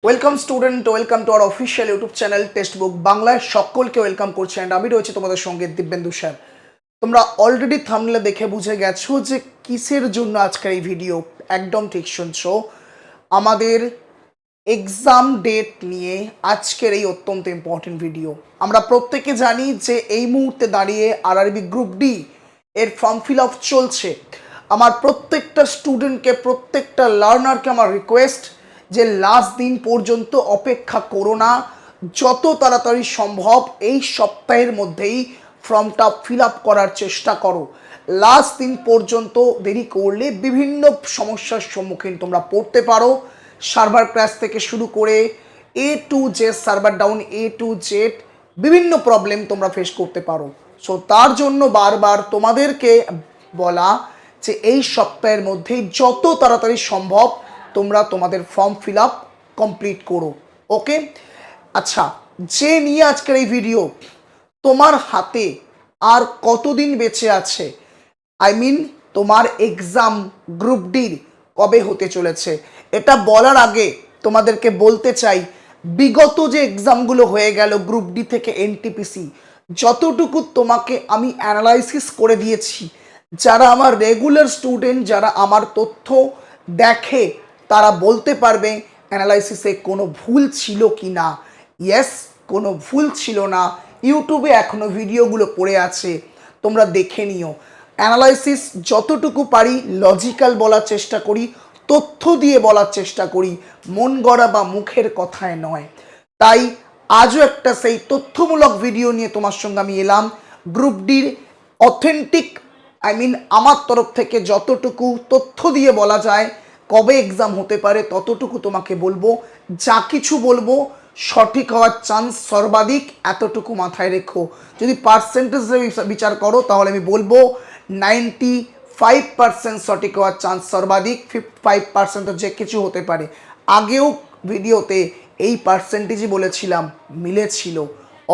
Welcome student, welcome to our official YouTube channel text book বাংলায় সকলকে welcome করছি। And আমি রয়েছি তোমাদের সঙ্গে দিব্যেন্দু স্যার। তোমরা অলরেডি থাম্বনেলে দেখে বুঝে গেছো যে কিসের জন্য আজকের এই ভিডিও। একদম ঠিক শুনছো, আমাদের এক্সাম ডেট নিয়ে আজকের এই অত্যন্ত ইম্পর্টেন্ট ভিডিও। আমরা প্রত্যেকে জানি যে এই মুহূর্তে দাঁড়িয়ে আরআরবি গ্রুপ ডি এর ফর্ম ফিল আপ চলছে। আমার প্রত্যেকটা স্টুডেন্টকে, প্রত্যেকটা লার্নারকে আমার রিকোয়েস্ট যে লাস্ট দিন পর্যন্ত অপেক্ষা করো না, যত তাড়াতাড়ি সম্ভব এই সপ্তাহের মধ্যেই ফর্মটা ফিল আপ করার চেষ্টা করো। লাস্ট দিন পর্যন্ত দেরি করলে বিভিন্ন সমস্যার সম্মুখীন তোমরা পড়তে পারো। সার্ভার ক্র্যাশ থেকে শুরু করে A to Z, server down A to Z, বিভিন্ন প্রবলেম তোমরা ফেস করতে পারো। সো তার জন্য বারবার তোমাদেরকে বলা যে এই সপ্তাহের মধ্যেই যত তাড়াতাড়ি সম্ভব তোমরা তোমাদের ফর্ম ফিল আপ কমপ্লিট করো। ওকে, আচ্ছা, যে নিয়ে আজকের এই ভিডিও, তোমার হাতে আর কতদিন বেঁচে আছে, তোমার এক্সাম গ্রুপ ডির কবে হতে চলেছে, এটা বলার আগে তোমাদেরকে বলতে চাই, বিগত যে এক্সামগুলো হয়ে গেল গ্রুপ ডি থেকে এনটিপিসি, যতটুকু তোমাকে আমি অ্যানালাইসিস করে দিয়েছি, যারা আমার রেগুলার স্টুডেন্ট, যারা আমার তথ্য দেখে, তারা বলতে পারবে অ্যানালাইসিসে কোনো ভুল ছিল কি না। ইয়েস, কোনো ভুল ছিল না। ইউটিউবে এখনও ভিডিওগুলো পড়ে আছে, তোমরা দেখে নিও। অ্যানালাইসিস যতটুকু পারি লজিক্যাল বলার চেষ্টা করি, তথ্য দিয়ে বলার চেষ্টা করি, মন গড়া বা মুখের কথায় নয়। তাই আজও একটা সেই তথ্যমূলক ভিডিও নিয়ে তোমার সঙ্গে আমি এলাম। গ্রুপ ডির অথেন্টিক, আমার তরফ থেকে যতটুকু তথ্য দিয়ে বলা যায় কবে এক্সাম হতে পারে ততটুকু তোমাকে বলবো। যা কিছু বলবো সঠিক হওয়ার চান্স সর্বাধিক, এতটুকু মাথায় রেখো। যদি পার্সেন্টেজ বিচার করো তাহলে আমি বলবো 95% সঠিক হওয়ার চান্স সর্বাধিক, 55% যে কিছু হতে পারে। আগেও ভিডিওতে এই পার্সেন্টেজই বলেছিলাম, মিলেছিল।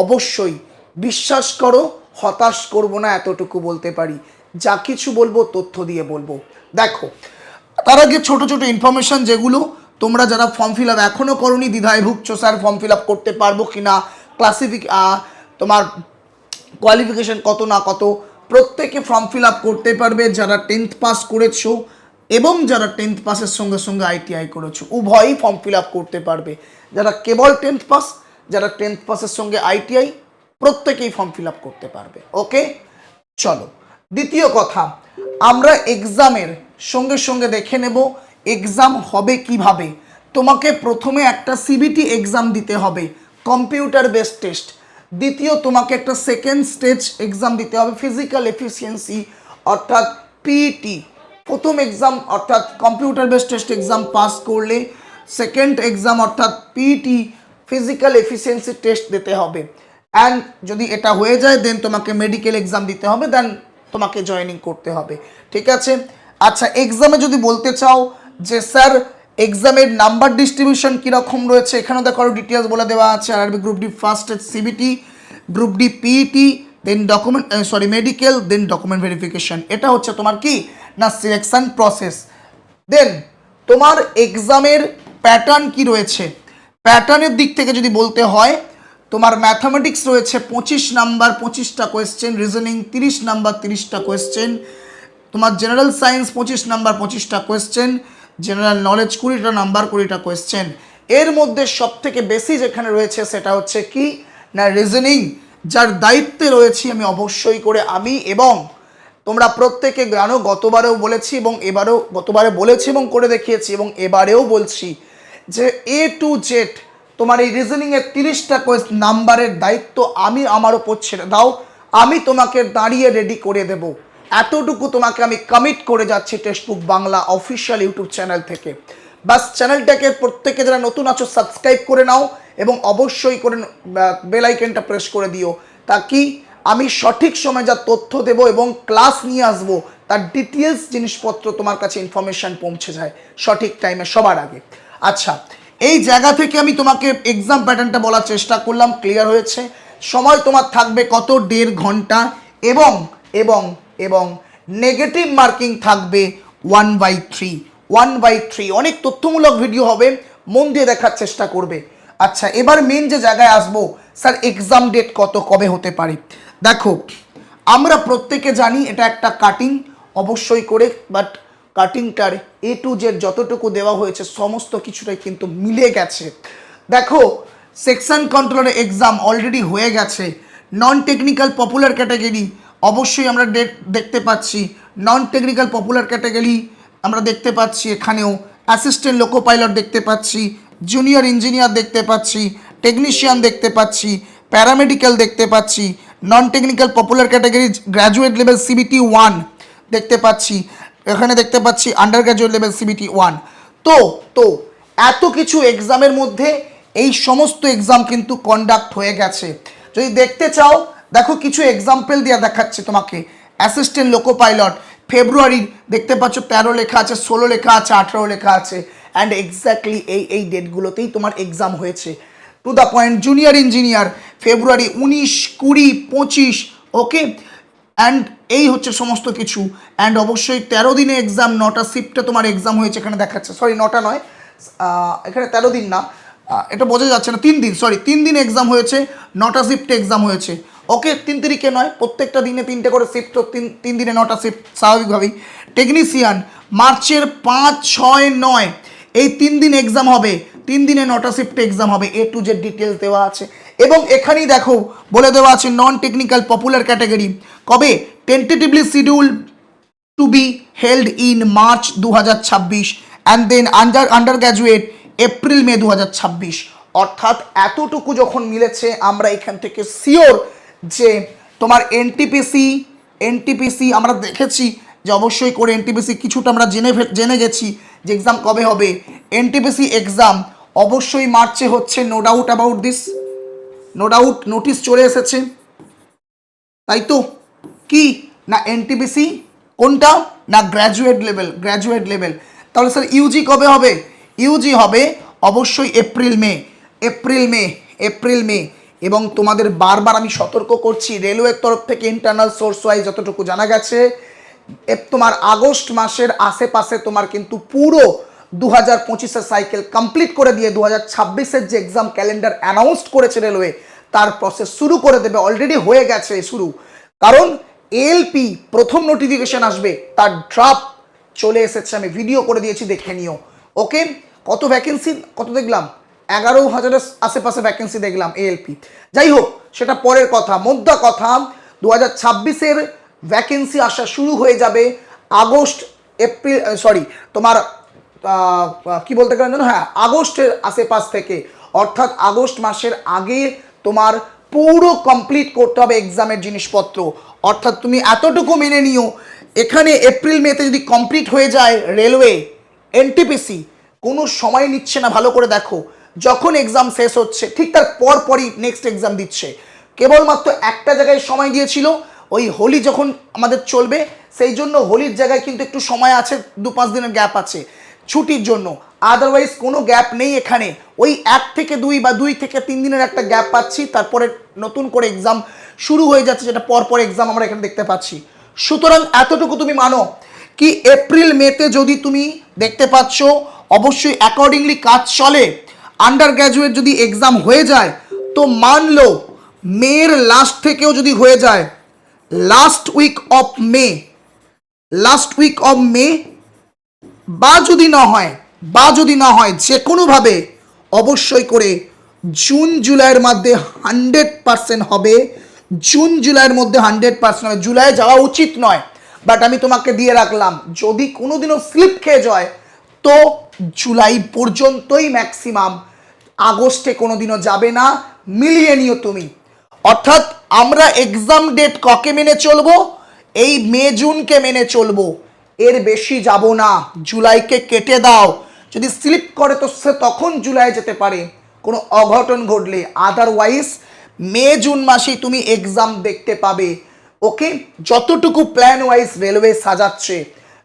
অবশ্যই বিশ্বাস করো, হতাশ করব না, এতটুকু বলতে পারি। যা কিছু বলবো তথ্য দিয়ে বলবো। দেখো, তার আগে ছোট ছোট ইনফরমেশন, যেগুলো তোমরা যারা ফর্ম ফিল আপ এখনও করোনি, দ্বিধায় ভুগছো স্যার ফর্ম ফিল আপ করতে পারবো কি না, তোমার কোয়ালিফিকেশন কত না কত, প্রত্যেকে ফর্ম ফিল আপ করতে পারবে। যারা 10th পাস করেছো এবং যারা 10th পাসের সঙ্গে সঙ্গে আইটিআই করেছো, উভয়ই ফর্ম ফিল আপ করতে পারবে। যারা কেবল 10th পাস, যারা 10th পাসের সঙ্গে আইটিআই, প্রত্যেকেই ফর্ম ফিল আপ করতে পারবে। ওকে, চলো দ্বিতীয় কথা, আমরা এক্সামের সঙ্গে সঙ্গে দেখে নেব এক্সাম হবে কিভাবে। তোমাকে প্রথমে একটা সিবিটি এক্সাম দিতে হবে, কম্পিউটার বেসড টেস্ট। দ্বিতীয়, তোমাকে একটা সেকেন্ড স্টেজ এক্সাম দিতে হবে, ফিজিক্যাল এফিসিয়েন্সি অর্থাৎ পিইটি। প্রথম এক্সাম অর্থাৎ computer based test exam pass করলে সেকেন্ড এক্সাম অর্থাৎ পিইটি ফিজিক্যাল এফিসিয়েন্সি টেস্ট দিতে হবে। অ্যান্ড যদি এটা হয়ে যায় দেন তোমাকে মেডিকেল এক্সাম দিতে হবে, দেন তোমাকে জয়েনিং করতে হবে। ঠিক আছে, আচ্ছা, এক্সামে যদি বলতে চাও যে স্যার এক্সামের নাম্বার ডিস্ট্রিবিউশন কীরকম রয়েছে, এখানে দেখো আরও ডিটেলস বলে দেওয়া আছে। RRB group D first CBT, group D PET, then medical, then document verification. এটা হচ্ছে তোমার কি না সিলেকশন প্রসেস। দেন তোমার এক্সামের প্যাটার্ন কি রয়েছে, প্যাটার্নের দিক থেকে যদি বলতে হয়, তোমার ম্যাথামেটিক্স রয়েছে 25 নাম্বার 25টা কোয়েশ্চেন, রিজনিং 30 নাম্বার 30টা কোয়েশ্চেন, তোমার জেনারেল সায়েন্স 25 নাম্বার 25টা কোয়েশ্চেন, জেনারেল নলেজ 20টা নাম্বার 20টা কোয়েশ্চেন। এর মধ্যে সব থেকে বেশি যেখানে রয়েছে সেটা হচ্ছে কি না রিজনিং, যার দায়িত্বে রয়েছি আমি অবশ্যই করে আমি, এবং তোমরা প্রত্যেকে জানো, গতবারেও বলেছি এবং এবারেও, গতবারে বলেছি এবং করে দেখিয়েছি এবং এবারেও বলছি যে A to Z তোমার এই রিজনিংয়ের 30টা নাম্বারের দায়িত্ব আমি আমার ওপর ছেড়ে দাও, আমি তোমাকে দাঁড়িয়ে রেডি করে দেব। এতটুকু তোমাকে আমি কমিট করে যাচ্ছি textbook Bangla official YouTube channel থেকে। বাস চ্যানেলটাকে প্রত্যেকে যারা নতুন আছো সাবস্ক্রাইব করে নাও এবং অবশ্যই করে বেল আইকনটা প্রেস করে দিও, তাকি আমি সঠিক সময় যা তথ্য দেব এবং ক্লাস নিয়ে আসবো তার ডিটেলস জিনিসপত্র তোমার কাছে ইনফরমেশান পৌঁছে যায় সঠিক টাইমে সবার আগে। আচ্ছা, এই জায়গা থেকে আমি তোমাকে এক্সাম প্যাটার্নটা বলার চেষ্টা করলাম, ক্লিয়ার হয়েছে? সময় তোমার থাকবে কত, 1.5 ঘন্টা, এবং এবং এবং নেগেটিভ মার্কিং থাকবে 1/3। অনেক তথ্যমূলক ভিডিও হবে, মন দিয়ে দেখার চেষ্টা করবে। আচ্ছা, এবার মেন যে জায়গায় আসবো, স্যার এক্সাম ডেট কবে হতে পারে। দেখো, আমরা প্রত্যেকে জানি এটা একটা কাটিং অবশ্যই করে, বাট কাটিংটার A to Z যতটুকু দেওয়া হয়েছে সমস্ত কিছুটাই কিন্তু মিলে গেছে। দেখো, সেকশন কন্ট্রোলার এক্সাম অলরেডি হয়ে গেছে। নন টেকনিক্যাল পপুলার ক্যাটাগরি অবশ্যই আমরা দেখতে পাচ্ছি। নন টেকনিক্যাল পপুলার ক্যাটাগরি আমরা দেখতে পাচ্ছি, এখানেও অ্যাসিস্ট্যান্ট লোকো পাইলট দেখতে পাচ্ছি, জুনিয়র ইঞ্জিনিয়ার দেখতে পাচ্ছি, টেকনিশিয়ান দেখতে পাচ্ছি, প্যারামেডিক্যাল দেখতে পাচ্ছি, নন technical popular category graduate level CBT 1 দেখতে পাচ্ছি, এখানে দেখতে পাচ্ছি আন্ডার গ্র্যাজুয়েট লেভেল CBT 1। তো এত কিছু এক্সামের মধ্যে এই সমস্ত এক্সাম কিন্তু কন্ডাক্ট হয়ে গেছে। যদি দেখতে চাও, দেখো কিছু এক্সাম্পল দিয়ে দেখাচ্ছে তোমাকে। অ্যাসিস্ট্যান্ট লোকো পাইলট ফেব্রুয়ারি দেখতে পাচ্ছ 13 লেখা আছে, 16 লেখা আছে, 18 লেখা আছে, অ্যান্ড এক্স্যাক্টলি এই ডেটগুলোতেই তোমার এক্সাম হয়েছে। To the point, junior engineer February 19, 20, 25, okay, and এই হচ্ছে সমস্ত কিছু। অ্যান্ড অবশ্যই 13 দিনে এক্সাম, 9টা শিফটে তোমার এক্সাম হয়েছে এখানে দেখাচ্ছে, সরি 9টা নয়, এখানে 13 দিন না, এটা বোঝা যাচ্ছে না, 3 দিন, সরি 3 দিন এক্সাম হয়েছে, 9টা শিফটে এক্সাম হয়েছে, ওকে। 3 তারিখে নয়, প্রত্যেকটা দিনে 3টে করে শিফট, তো 3 দিনে 9টা শিফট স্বাভাবিকভাবেই। টেকনিশিয়ান মার্চের 5, 6, 9 এই 3 দিন এক্সাম হবে, 3 দিনে 9টা শিফটে এক্সাম হবে, A to Z ডিটেলস দেওয়া আছে। এবং এখানেই দেখো বলে দেওয়া আছে নন টেকনিক্যাল পপুলার ক্যাটাগরি কবে, tentatively schedule to be held in March 2026 and then undergraduate April May 2026। অর্থাৎ এতটুকু যখন মিলেছে, আমরা এখান থেকে শিওর যে তোমার এনটিপিসি আমরা দেখেছি যে অবশ্যই করে এনটিপিসি কিছুটা আমরা জেনে গেছি যে এক্সাম কবে হবে। এনটিপিসি এক্সাম অবশ্যই মার্চে হচ্ছে, no doubt about this, no doubt, notice চলে এসেছে, তাই তো? কি না এনটিপিসি কোনটা না গ্র্যাজুয়েট লেভেল। তাহলে স্যার ইউজি কবে হবে? ইউজি হবে অবশ্যই এপ্রিল মে। এবং তোমাদের বারবার আমি সতর্ক করছি, রেলওয়ের তরফ থেকে ইন্টারনাল সোর্স ওয়াইজ যতটুকু জানা গেছে, তোমার আগস্ট মাসের আশেপাশে তোমার কিন্তু পুরো 2025-এর সাইকেল কমপ্লিট করে দিয়ে 2026-এর যে এক্সাম ক্যালেন্ডার অ্যানাউন্সড করেছে রেলওয়ে, তার প্রসেস শুরু করে দেবে, অলরেডি হয়ে গেছে শুরু। কারণ এএলপি প্রথম নোটিফিকেশন আসবে, তার ড্রাফট চলে এসেছে, আমি ভিডিও করে দিয়েছি, দেখে নিও, ওকে। কত ভ্যাকেন্সি, কত দেখলাম, 11,000-এর আশেপাশে ভ্যাকেন্সি দেখলাম এএলপি। যাই হোক, সেটা পরের কথা। মোদ্দা কথা, 2026-এর ভ্যাকেন্সি আসা শুরু হয়ে যাবে কি বলতে গেলেন যেন, হ্যাঁ, আগস্টের আশেপাশ থেকে। অর্থাৎ আগস্ট মাসের আগে তোমার পুরো কমপ্লিট করতে হবে এক্সামের জিনিসপত্র। অর্থাৎ তুমি এতটুকু মেনে নিও, এখানে এপ্রিল মেতে যদি কমপ্লিট হয়ে যায় রেলওয়ে, এনটিপিসি কোনো সময় নিচ্ছে না, ভালো করে দেখো। যখন এক্সাম শেষ হচ্ছে ঠিক তার পরপরই নেক্সট এক্সাম দিচ্ছে। কেবলমাত্র একটা জায়গায় সময় দিয়েছিল, ওই হোলি যখন আমাদের চলবে, সেই জন্য হোলির জায়গায় কিন্তু একটু সময় আছে, 2-5 দিনের গ্যাপ আছে ছুটির জন্য, আদারওয়াইজ কোনো গ্যাপ নেই এখানে। ওই 1 থেকে 2 বা 2 থেকে 3 দিনের একটা গ্যাপ পাচ্ছি, তারপরে নতুন করে এক্সাম শুরু হয়ে যাচ্ছে, যেটা পরপর এক্সাম আমরা এখানে দেখতে পাচ্ছি। সুতরাং এতটুকু তুমি মানো কি এপ্রিল মেতে যদি তুমি দেখতে পাচ্ছ, অবশ্যই অ্যাকর্ডিংলি কাজ চলে, আন্ডার গ্র্যাজুয়েট যদি এক্সাম হয়ে যায়, তো মানলো মের লাস্ট থেকেও যদি হয়ে যায়, লাস্ট উইক অফ মে, বা যদি না হয় যে কোনোভাবে অবশ্যই করে জুন জুলাইয়ের মধ্যে 100% হবে। জুন জুলাইয়ের মধ্যে 100% হবে। জুলাই যাওয়া উচিত নয়, বাট আমি তোমাকে দিয়ে রাখলাম, যদি কোনোদিনও স্লিপ খেয়ে যায় তো জুলাই পর্যন্তই ম্যাক্সিমাম, আগস্টে কোনোদিনও যাবে না, মিলিয়ে নিও তুমি। অর্থাৎ আমরা এক্সাম ডেট ককে মেনে চলবো, এই মে জুনকে মেনে চলবো, এর বেশি যাব না। জুলাইকে কেটে দাও, যদি স্লিপ করে তো সে তখন জুলাই যেতে পারে কোনো অঘটন ঘটলে, আদারওয়াইজ মে জুন মাসেই তুমি এক্সাম দেখতে পাবে, ওকে। যতটুকু প্ল্যান ওয়াইজ রেলওয়ে সাজাচ্ছে।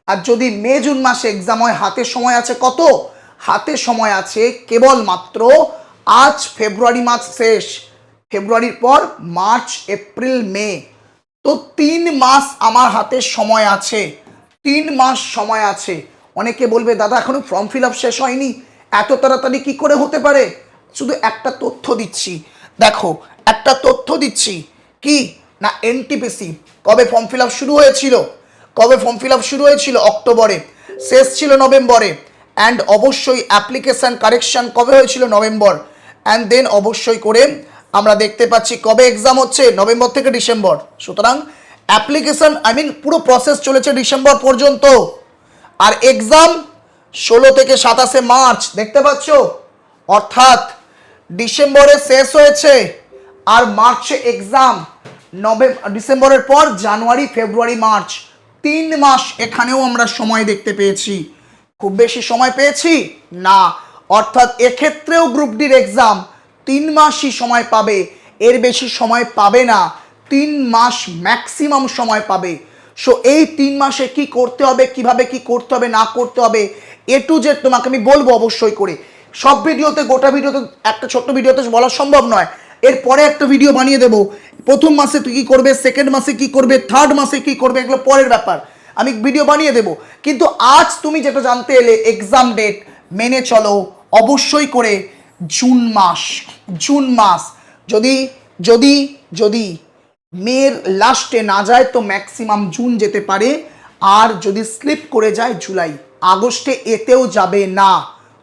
আর যদি মে জুন মাসে এক্সাম হয়, হাতে সময় আছে কত, হাতে সময় আছে কেবলমাত্র, আজ ফেব্রুয়ারি মাস শেষ, ফেব্রুয়ারির পর মার্চ, এপ্রিল, মে, তো 3 মাস আমার হাতে সময় আছে, 3 মাস সময় আছে। অনেকে বলবে দাদা এখনো ফর্ম ফিল আপ শেষ হয়নি, এত তাড়াতাড়ি কি করে হতে পারে? শুধু একটা তথ্য দিচ্ছি, দেখো একটা তথ্য দিচ্ছি, কি না এনটিপিসি কবে ফর্ম ফিল আপ শুরু হয়েছিল? কবে ফর্ম ফিল আপ শুরু হয়েছিল? অক্টোবরে, শেষ ছিল নভেম্বরে। অ্যান্ড অবশ্যই অ্যাপ্লিকেশান কারেকশান কবে হয়েছিল? নভেম্বর। অ্যান্ড দেন অবশ্যই করে আমরা দেখতে পাচ্ছি কবে এক্সাম হচ্ছে? নভেম্বর থেকে ডিসেম্বর। সুতরাং অ্যাপ্লিকেশান পুরো প্রসেস চলেছে ডিসেম্বর পর্যন্ত, আর এক্সাম 16 থেকে 27 মার্চ, দেখতে পাচ্ছ? অর্থাৎ ডিসেম্বরে শেষ হয়েছে আর মার্চে এক্সাম, ডিসেম্বরের পর জানুয়ারি, ফেব্রুয়ারি, মার্চ, 3 মাস এখানেও আমরা সময় দেখতে পেয়েছি। খুব বেশি সময় পেয়েছি না, অর্থাৎ এক্ষেত্রেও গ্রুপ ডির এক্সাম 3 মাসই সময় পাবে, এর বেশি সময় পাবে না। 3 মাস ম্যাক্সিমাম সময় পাবে। সো এই 3 মাসে কি করতে হবে, কিভাবে কি করতে হবে না করতে হবে, এ টু জেড তোমাকে আমি বলবো অবশ্যই করে। সব ভিডিওতে, গোটা ভিডিওতে, একটা ছোট্ট ভিডিওতে বলা সম্ভব নয়। এরপরে একটা ভিডিও বানিয়ে দেবো, প্রথম মাসে তুই কি করবে, সেকেন্ড মাসে কি করবে, থার্ড মাসে কি করবে, এগুলো পরের ব্যাপার, আমি ভিডিও বানিয়ে দেবো। কিন্তু আজ তুমি যেটা জানতে এলে, এক্সাম ডেট মেনে চলো অবশ্যই করে জুন মাস। জুন মাস যদি যদি যদি মের লাস্টে না যায় তো ম্যাক্সিমাম জুন যেতে পারে, আর যদি স্লিপ করে যায় জুলাই, আগস্টে এতেও যাবে না।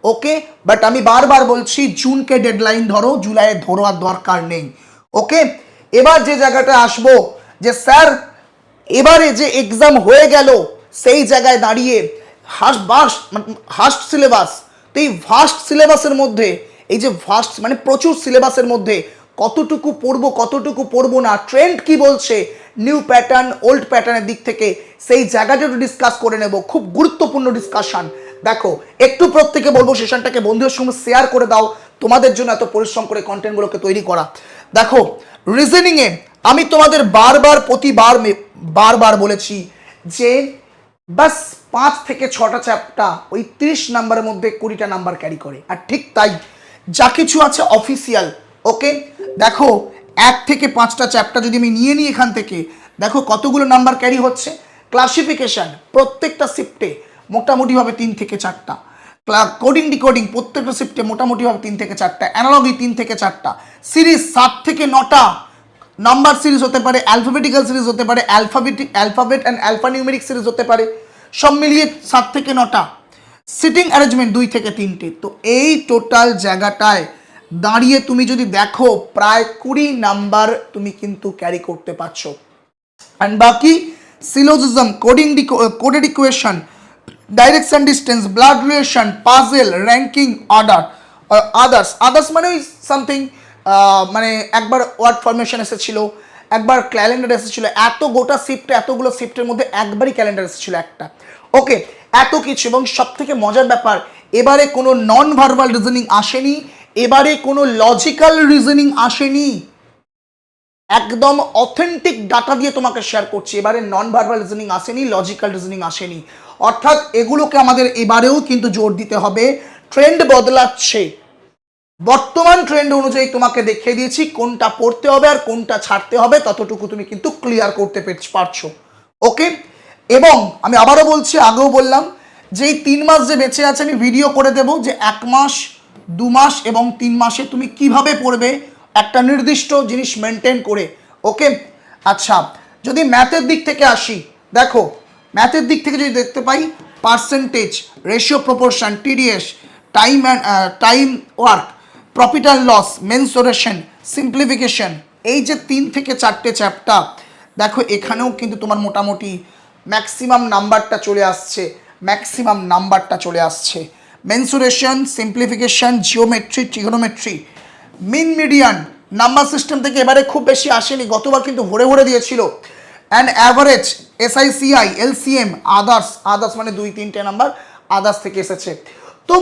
ওকে, বাট আমি বারবার বলছি জুনকে ডেডলাইন ধরো, জুলাইয়ে ধরো আর দরকার নেই। ওকে, এবার যে জায়গাটা আসবো যে স্যার এবারে যে এক্সাম হয়ে গেল, সেই জায়গায় দাঁড়িয়ে ভাস্ট সিলেবাস, তো এই ভাস্ট সিলেবাসের মধ্যে, এই যে ভাস্ট প্রচুর সিলেবাসের মধ্যে কতটুকু পড়বো কতটুকু পড়বো না, ট্রেন্ড কি বলছে, নিউ প্যাটার্ন ওল্ড প্যাটার্নের দিক থেকে, সেই জায়গাটা একটু ডিসকাস করে নেব। খুব গুরুত্বপূর্ণ ডিসকাশন। দেখো একটু প্রত্যেকে বলবো সেশনটাকে বন্ধুদের সঙ্গে শেয়ার করে দাও, তোমাদের জন্য এত পরিশ্রম করে কন্টেন্টগুলোকে তৈরি করা। দেখো রিজনিংয়ে আমি তোমাদের বারবার বলেছি যে বাস 5 থেকে 6টা চ্যাপ্টার ওই 30 নাম্বারের মধ্যে 20টা নাম্বার ক্যারি করে, আর ঠিক তাই যা কিছু আছে অফিসিয়াল। ওকে, দেখো 1 থেকে 5টা চ্যাপ্টার যদি আমি নিয়ে নিই এখান থেকে, দেখো কতগুলো নাম্বার ক্যারি হচ্ছে। ক্লাসিফিকেশন প্রত্যেকটা শিফটে মোটামুটিভাবে 3 থেকে 4টা, কোডিং ডিকোডিং প্রত্যেকটা শিফটে মোটামুটিভাবে 3 থেকে 4টা, অ্যানালজি 3 থেকে 4টা, সিরিজ 7 থেকে 9টা, নাম্বার সিরিজ হতে পারে, অ্যালফাবেটিক্যাল সিরিজ হতে পারে, অ্যালফাবেট অ্যান্ড অ্যালফানিউমেরিক সিরিজ হতে পারে, সব মিলিয়ে 7 থেকে 9টা, সিটিং অ্যারেঞ্জমেন্ট 2 থেকে 3টে। তো এই টোটাল জায়গাটায় দাঁড়িয়ে তুমি যদি দেখো প্রায় 20 নাম্বার তুমি কিন্তু ক্যারি করতে পারছো। অ্যান্ড বাকি syllogism, coded equation, direction distance, blood relation, puzzle, ranking order, others মানে ওই সামথিং, একবার ওয়ার্ড ফরমেশন এসেছিল, একবার ক্যালেন্ডার এসেছিল, এত গোটা শিফটে, এতগুলো শিফটের মধ্যে একবারই ক্যালেন্ডার এসেছিল একটা। ওকে, এত কিছু। এবং সব থেকে মজার ব্যাপার, এবারে কোনো নন ভার্বাল রিজনিং আসেনি, এবারে কোনো লজিক্যাল রিজনিং আসেনি, একদম অথেন্টিক ডাটা দিয়ে তোমাকে শেয়ার করছি। এবারে নন ভার্বাল রিজনিং আসেনি, লজিক্যাল রিজনিং আসেনি, অর্থাৎ এগুলোকে আমাদের এবারেও কিন্তু জোর দিতে হবে। ট্রেন্ড বদলাচ্ছে, বর্তমান ট্রেন্ড অনুযায়ী তোমাকে দেখিয়ে দিয়েছি কোনটা পড়তে হবে আর কোনটা ছাড়তে হবে, ততটুকু তুমি কিন্তু ক্লিয়ার করতে পারছো। ওকে, এবং আমি আবারও বলছি, আগেও বললাম যে এই 3 মাস যে বেঁচে আছে আমি ভিডিও করে দেব যে 1 মাস, 2 মাস এবং 3 মাসে তুমি কিভাবে পড়বে একটা নির্দিষ্ট জিনিস মেনটেন করে। ওকে, আচ্ছা যদি ম্যাথের দিক থেকে আসি, দেখো ম্যাথের দিক থেকে যদি দেখতে পাই, percentage, ratio, proportion, TDS, time work, profit and loss, mensuration, simplification, এই যে 3 থেকে 4টে চ্যাপ্টার, দেখো এখানেও কিন্তু তোমার মোটামুটি ম্যাক্সিমাম নাম্বারটা চলে আসছে। Mensuration, simplification, geometry, trigonometry, mean median, number system থেকে এবারে খুব বেশি আসেনি, গতবার কিন্তু ভরে দিয়েছিল। And average, SI CI, LCM, others মানে 2-3টে নাম্বার আদার্স থেকে এসেছে। তো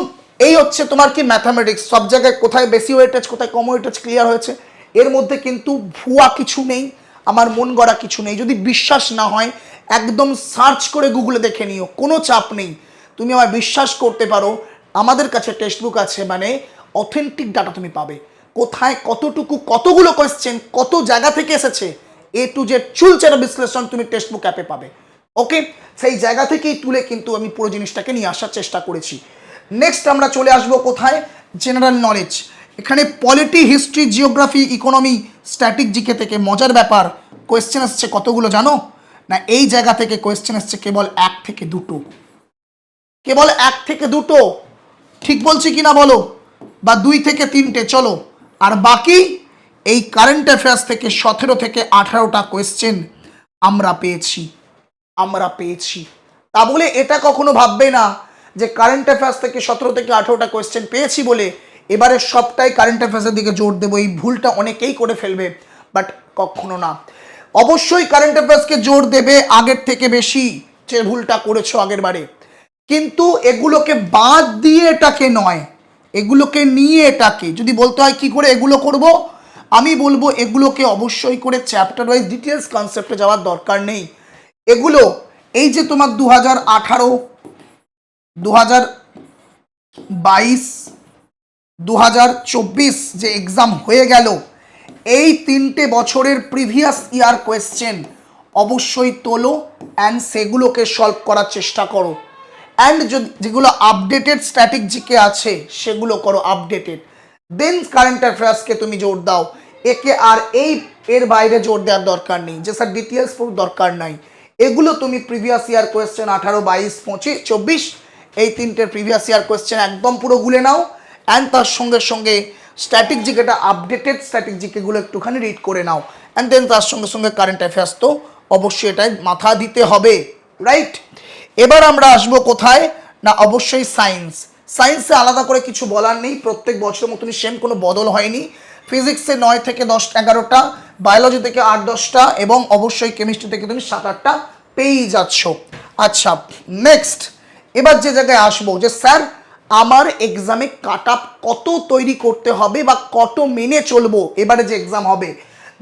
এই হচ্ছে তোমার কি ম্যাথামেটিক্স, সব জায়গায় কোথায় বেশি ওয়েটেজ কোথায় কম ওয়েটেজ ক্লিয়ার হয়েছে। এর মধ্যে কিন্তু ভুয়া কিছু নেই, আমার মন গড়া কিছু নেই। যদি বিশ্বাস না হয় একদম সার্চ করে গুগলে দেখে নিও, কোনো চাপ নেই, তুমি আমার বিশ্বাস করতে পারো। আমাদের কাছে টেক্সট বুক আছে, মানে অথেন্টিক ডাটা তুমি পাবে, কোথায় কতটুকু, কতগুলো কোয়েশ্চেন কত জায়গা থেকে এসেছে, এ টু জেড চুলচেরা বিশ্লেষণ তুমি টেক্সট বুক অ্যাপে পাবে। ওকে, সেই জায়গা থেকেই তুলে কিন্তু আমি পুরো জিনিসটাকে নিয়ে আসার চেষ্টা করেছি। নেক্সট আমরা চলে আসবো কোথায়, জেনারেল নলেজ। এখানে polity, history, geography, economy, static GK থেকে মজার ব্যাপার কোয়েশ্চেন আসছে কতগুলো জানো না, এই জায়গা থেকে কোয়েশ্চেন আসছে কেবল 1 থেকে 2, কেবল 1 থেকে 2, ঠিক বলছি কিনা বলো, বা 2 থেকে 3টে, চলো। আর বাকি এই কারেন্ট অ্যাফেয়ার্স থেকে 17 থেকে 18টা কোয়েশ্চেন আমরা পেয়েছি। তা বলে এটা কখনো ভাববে না যে কারেন্ট অ্যাফেয়ার্স থেকে 17 থেকে 18টা কোয়েশ্চেন পেয়েছি বলে এবারে সবটাই কারেন্ট অ্যাফেয়ার্সের দিকে জোর দেবো। এই ভুলটা অনেকেই করে ফেলবে, বাট কখনো না। অবশ্যই কারেন্ট অ্যাফেয়ার্সকে জোর দেবে আগের থেকে বেশি, যে ভুলটা করেছো আগের বারে, কিন্তু এগুলোকে বাদ দিয়ে এটাকে নয়, এগুলোকে নিয়ে এটাকে যদি বলতে হয় কি করে এগুলো করব, আমি বলবো এগুলোকে অবশ্যই করে চ্যাপ্টার ওয়াইজ ডিটেলস কনসেপ্টে যাওয়ার দরকার নেই। এগুলো এই যে তোমার 2018, 2022, 2024 যে এক্সাম হয়ে গেল, এই 3টে বছরের প্রিভিয়াস ইয়ার কোয়েশ্চেন অবশ্যই তোলো অ্যান্ড সেগুলোকে সলভ করার চেষ্টা করো। অ্যান্ড যেগুলো আপডেটেড স্ট্যাটিক জিকে আছে সেগুলো করো আপডেটেড। দেন কারেন্ট অ্যাফেয়ার্সকে তুমি জোর দাও, একে আর এর বাইরে জোর দেওয়ার দরকার নেই যে স্যার ডিটেলস পুরো দরকার নাই। এগুলো তুমি প্রিভিয়াস ইয়ার কোয়েশ্চেন 18, 22, 25, 24 এই 3টের প্রিভিয়াস ইয়ার কোয়েশ্চেন একদম পুরো গুলে নাও। অ্যান্ড তার সঙ্গে সঙ্গে স্ট্যাটিক জিকেটা, আপডেটেড স্ট্যাটিক জিকেগুলো একটুখানি রিড করে নাও। অ্যান্ড দেন তার সঙ্গে সঙ্গে কারেন্ট অ্যাফেয়ার্স তো অবশ্যই এটাই মাথা দিতে হবে, রাইট। এবার আমরা আসবো কোথায় না, অবশ্যই সায়েন্সে আলাদা করে কিছু বলার নেই, প্রত্যেক বছরের মতনই সেম, কোনো বদল হয়নি। ফিজিক্সে 9 থেকে 10, 11টা, বায়োলজি থেকে 8, 10টা, এবং অবশ্যই কেমিস্ট্রি থেকে তুমি 7, 8টা পেয়েই যাচ্ছ। আচ্ছা, নেক্সট এবার যে জায়গায় আসবো যে স্যার আমার এক্সামে কাট আপ কত তৈরি করতে হবে বা কত মেনে চলবো এবারে যে এক্সাম হবে।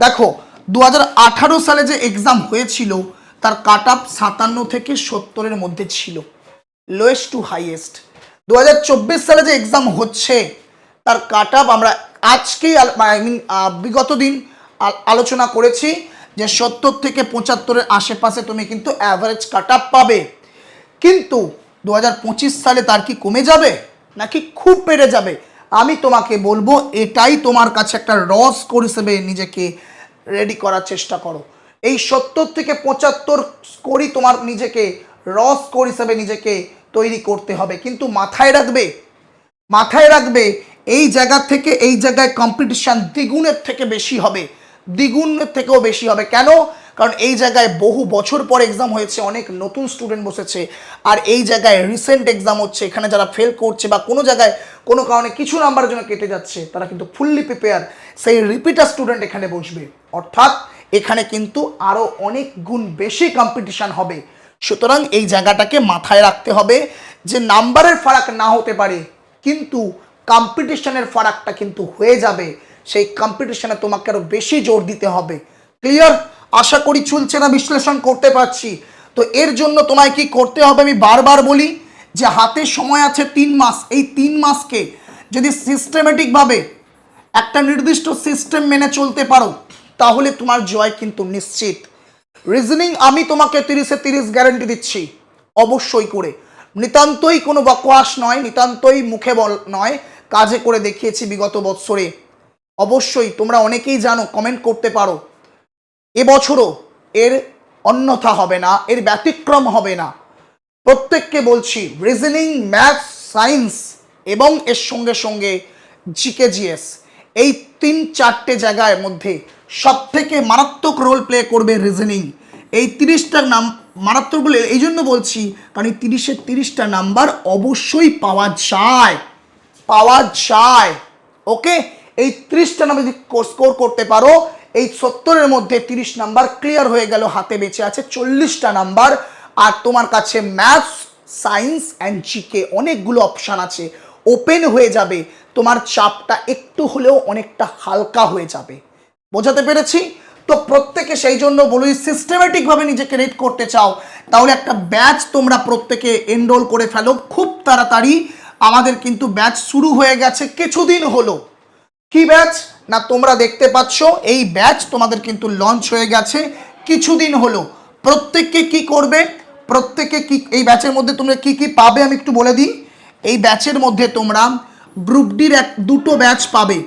দেখো 2018 সালে যে এক্সাম হয়েছিল তার কাট আপ 57 থেকে 70-এর মধ্যে ছিল, লোয়েস্ট টু হাইয়েস্ট। 2024 সালে যে এক্সাম হচ্ছে তার কাট আপ আমরা আজকেই বিগত দিন আলোচনা করেছি যে 70 থেকে 75-এর আশেপাশে তুমি কিন্তু অ্যাভারেজ কাট আপ পাবে। কিন্তু 2025 সালে তার কি কমে যাবে নাকি খুব বেড়ে যাবে? আমি তোমাকে বলবো এটাই তোমার কাছে একটা র স্কোর হিসেবে নিজেকে রেডি করার চেষ্টা করো। এই 70 থেকে 75 স্কোরই তোমার নিজেকে র স্কোর হিসেবে নিজেকে তৈরি করতে হবে। কিন্তু মাথায় রাখবে এই জায়গা থেকে এই জায়গায় কম্পিটিশন দ্বিগুণের থেকে বেশি হবে, দ্বিগুণের থেকেও বেশি হবে। কেন? কারণ এই জায়গায় বহু বছর পর এক্সাম হয়েছে, অনেক নতুন স্টুডেন্ট বসেছে, আর এই জায়গায় রিসেন্ট এক্সাম হচ্ছে। এখানে যারা ফেল করছে বা কোনো জায়গায় কোনো কারণে কিছু নাম্বারের জন্য কেটে যাচ্ছে তারা কিন্তু ফুললি প্রিপেয়ার, সেই রিপিটার স্টুডেন্ট এখানে বসবে। অর্থাৎ এখানে কিন্তু আরও অনেক গুণ বেশি কম্পিটিশান হবে। সুতরাং এই জায়গাটাকে মাথায় রাখতে হবে যে নাম্বারের ফারাক না হতে পারে কিন্তু কম্পিটিশনের ফারাকটা কিন্তু হয়ে যাবে। সেই কম্পিটিশনে তোমাকে আরও বেশি জোর দিতে হবে। ক্লিয়ার? আশা করি চলছে না, বিশ্লেষণ করতে পারছি। তো এর জন্য তোমায় কি করতে হবে আমি বারবার বলি যে হাতে সময় আছে 3 মাস। এই 3 মাসকে যদি সিস্টেমেটিকভাবে একটা নির্দিষ্ট সিস্টেম মেনে চলতে পারো তাহলে তোমার জয় কিন্তু নিশ্চিত। রিজনিং আমি তোমাকে 30-এ 30 গ্যারান্টি দিচ্ছি, অবশ্যই করে। নিতান্তই কোনো বকওয়াস নয়, নিতান্তই মুখে বল নয়, কাজে করে দেখিয়েছি বিগত বৎসরে। অবশ্যই তোমরা অনেকেই জানো, কমেন্ট করতে পারো। এবছরও এর অন্যথা হবে না, এর ব্যতিক্রম হবে না। প্রত্যেককে বলছি রিজনিং, ম্যাথস, সায়েন্স এবং এর সঙ্গে সঙ্গে জিকে জিএস, এই 3-4টে জায়গার মধ্যে সব থেকে মারাত্মক রোল প্লে করবে রিজনিং। এই 30টার নাম মারাত্মক বলে এই জন্য বলছি কারণ এই 30-এর 30টা নাম্বার অবশ্যই পাওয়া যায়। ওকে, এই 30টা নাম্বার যদি স্কোর করতে পারো, এই 70-এর মধ্যে 30 নাম্বার ক্লিয়ার হয়ে গেল, হাতে বেঁচে আছে 40টা নাম্বার। আর তোমার কাছে ম্যাথস, সায়েন্স অ্যান্ড জিকে অনেকগুলো অপশান আছে, ওপেন হয়ে যাবে। তোমার চাপটা একটু হলেও অনেকটা হালকা হয়ে যাবে। বোঝাতে পেরেছি? তো প্রত্যেকে সেই জন্য বলি সিস্টেমেটিকভাবে নিজেকে রেড করতে চাও তাহলে একটা ব্যাচ তোমরা প্রত্যেকে এনরোল করে ফেলো খুব তাড়াতাড়ি। আমাদের কিন্তু ব্যাচ শুরু হয়ে গেছে, কিছুদিন হলো। কি ব্যাচ না তোমরা দেখতে পাচ্ছ, এই ব্যাচ তোমাদের কিন্তু লঞ্চ হয়ে গেছে কিছুদিন হলো। প্রত্যেককে কি করবে, প্রত্যেককে কি এই ব্যাচের মধ্যে তোমরা কি কি পাবে আমি একটু বলে দিই। এই ব্যাচের মধ্যে তোমরা গ্রুপ ডির দুটো ব্যাচ পাবে,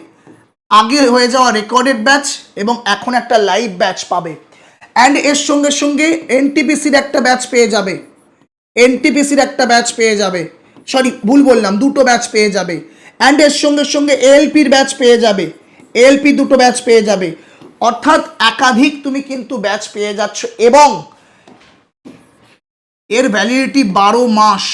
আগে হয়ে যাওয়া রেকর্ডেড ব্যাচ এবং এখন একটা লাইভ ব্যাচ পাবে। অ্যান্ড এর সঙ্গে সঙ্গে এনটিপিসির একটা ব্যাচ পেয়ে যাবে, এনটিপিসির একটা ব্যাচ পেয়ে যাবে, সরি ভুল বললাম, দুটো ব্যাচ পেয়ে যাবে। অ্যান্ড এর সঙ্গে সঙ্গে এএলপির ব্যাচ পেয়ে যাবে, এএলপি দুটো ব্যাচ পেয়ে যাবে। অর্থাৎ একাধিক তুমি কিন্তু ব্যাচ পেয়ে যাচ্ছ এবং এর ভ্যালিডিটি 12 মাস।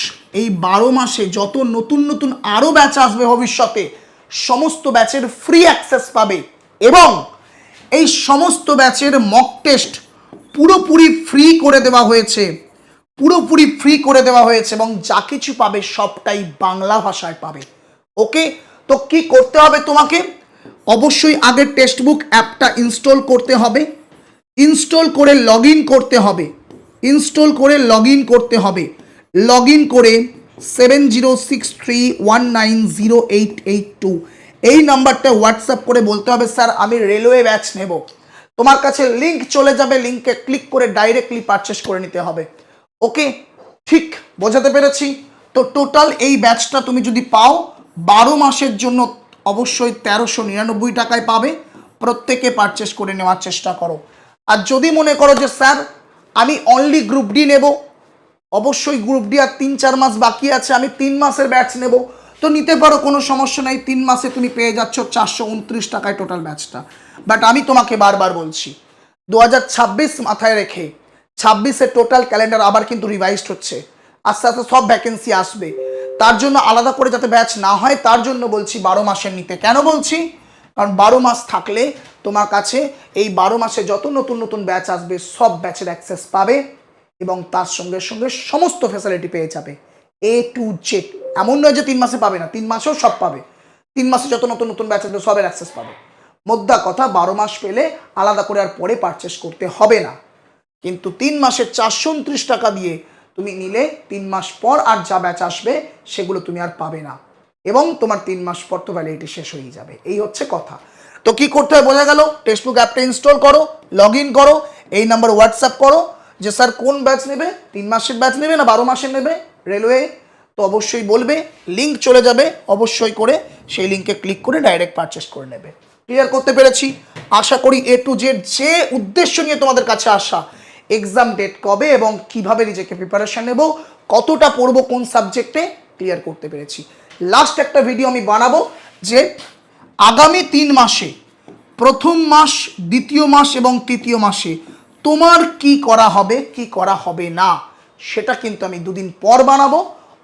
এই 12 মাসে যত নতুন নতুন আরও ব্যাচ আসবে ভবিষ্যতে, সমস্ত ব্যাচের ফ্রি অ্যাক্সেস পাবে এবং এই সমস্ত ব্যাচের মক টেস্ট পুরোপুরি ফ্রি করে দেওয়া হয়েছে, পুরোপুরি ফ্রি করে দেওয়া হয়েছে এবং যা কিছু পাবে সবটাই বাংলা ভাষায় পাবে। ওকে, তো কি করতে হবে তোমাকে? অবশ্যই আগে টেক্সট বুক অ্যাপটা ইনস্টল করতে হবে, ইনস্টল করে লগ ইন করতে হবে, ইনস্টল করে লগ ইন করতে হবে। লগ ইন করে 7063190882 এই নাম্বারটা হোয়াটসঅ্যাপ করে বলতে হবে স্যার আমি রেলওয়ে ব্যাচ নেব। তোমার কাছে লিঙ্ক চলে যাবে, লিঙ্কে ক্লিক করে ডাইরেক্টলি পারচেস করে নিতে হবে। ওকে, ঠিক বোঝাতে পেরেছি? তো টোটাল এই ব্যাচটা তুমি যদি পাও 12 মাসের জন্য অবশ্যই 1399 টাকায় পাবে। প্রত্যেকে পারচেস করে নেওয়ার চেষ্টা করো। আর যদি মনে করো যে স্যার আমি অনলি গ্রুপ ডি নেব, অবশ্যই গ্রুপ ডি আর 3-4 মাস বাকি আছে, আমি 3 মাসের ব্যাচ নেব, তো নিতে পারো, কোনো সমস্যা নাই। 3 মাসে তুমি পেয়ে যাচ্ছ 429 টাকায় টোটাল ব্যাচটা। বাট আমি তোমাকে বারবার বলছি 2026 মাথায় রেখে 26-এর টোটাল ক্যালেন্ডার আবার কিন্তু রিভাইজড হচ্ছে, আস্তে আস্তে সব ভ্যাকেন্সি আসবে। তার জন্য আলাদা করে যাতে ব্যাচ না হয় তার জন্য বলছি 12 মাসের নিতে। কেন বলছি? কারণ 12 মাস থাকলে তোমার কাছে এই 12 মাসে যত নতুন নতুন ব্যাচ আসবে সব ব্যাচের অ্যাক্সেস পাবে এবং তার সঙ্গে সঙ্গে সমস্ত ফ্যাসিলিটি পেয়ে যাবে A to Z। এমন নয় যে 3 মাসে পাবে না, 3 মাসেও সব পাবে। 3 মাসে যত নতুন নতুন ব্যাচ আসবে সবের অ্যাক্সেস পাবে। মোদ্দা কথা 12 মাস পেলে আলাদা করে আর পরে পারচেস করতে হবে না। কিন্তু 3 মাসের 429 টাকা দিয়ে তুমি নিলে 3 মাস পর আর যা ব্যাচ আসবে সেগুলো তুমি আর পাবে না এবং তোমার 3 মাস পর তো ভ্যালিডিটি শেষ হয়ে যাবে। এই হচ্ছে কথা। তো কি করতে হয় বোঝা গেল? টেক্সটবুক অ্যাপটা ইনস্টল করো, লগ ইন করো, এই নাম্বার হোয়াটসঅ্যাপ করো যে স্যার কোন ব্যাচ নেবে, 3 মাসের ব্যাচ নেবে না 12 মাসের নেবে রেলওয়ে, তো অবশ্যই বলবে, লিঙ্ক চলে যাবে, অবশ্যই করে সেই লিঙ্কে ক্লিক করে ডাইরেক্ট পারচেস করে নেবে। ক্লিয়ার করতে পেরেছি? আশা করি A to Z যে উদ্দেশ্য নিয়ে তোমাদের কাছে আসা, এক্সাম ডেট কবে এবং কিভাবে নিজেকে প্রিপারেশন নেব, কতটা পড়বো কোন সাবজেক্টে, ক্লিয়ার করতে পেরেছি। লাস্ট একটা ভিডিও আমি বানাবো যে আগামী 3 মাসে, প্রথম মাস, দ্বিতীয় মাস এবং তৃতীয় মাসে তোমার কি করা হবে কি করা হবে না, সেটা কিন্তু আমি 2 দিন পর বানাবো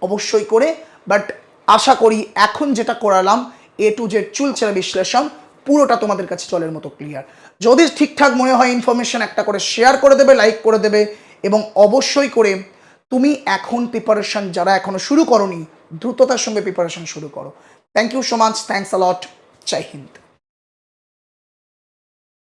অবশ্যই করে। বাট আশা করি এখন যেটা করালাম A to Z চুলচেরা বিশ্লেষণ পুরোটা তোমাদের কাছে জলের মতো ক্লিয়ার। যদি ঠিকঠাক মনে হয় ইনফরমেশন একটা করে শেয়ার করে দেবে, লাইক করে দেবে এবং অবশ্যই করে তুমি এখন প্রিপারেশন যারা এখনো শুরু করোনি দ্রুততার সঙ্গে প্রিপারেশন শুরু করো। Thank you so much, thanks a lot, Jai Hind.